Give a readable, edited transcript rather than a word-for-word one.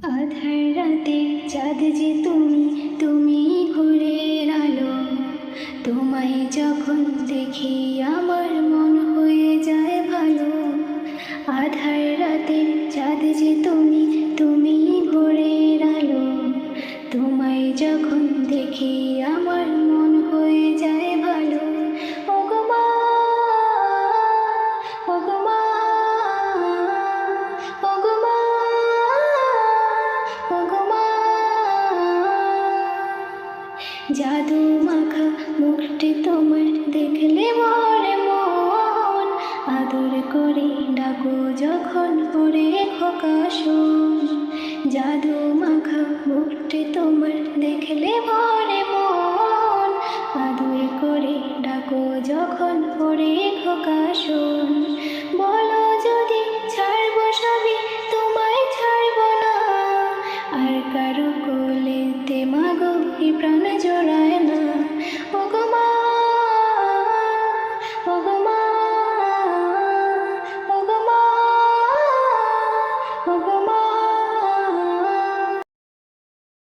আধার রাতে চাঁদ যে তুমি, তুমি ভোরের আলো। তোমায় যখন দেখি আমার মন হয়ে যায় ভালো। আধার রাতে চাঁদ যে তুমি, তুমি ভোরের আলো। তোমায় যখন দেখি আমার মন হয়ে যায় ভালো। ওগো মা, ওগো মা, ওগো মা, ওগো মা। জাদু মাখা মুখটি তোমার দেখলে মরে মন। আদর করে ডাকো যখন পড়ে খোকা শোন। জাদু মাখা মুখটি তোমার দেখলে মরে মন। আদর করে ডাকো যখন পড়ে খোকা শোন। বলো যদি ছাড়বো সবই, তোমায় ছাড়বো না। আর কারো কোলেতে মাগো এই প্রাণ জোড়া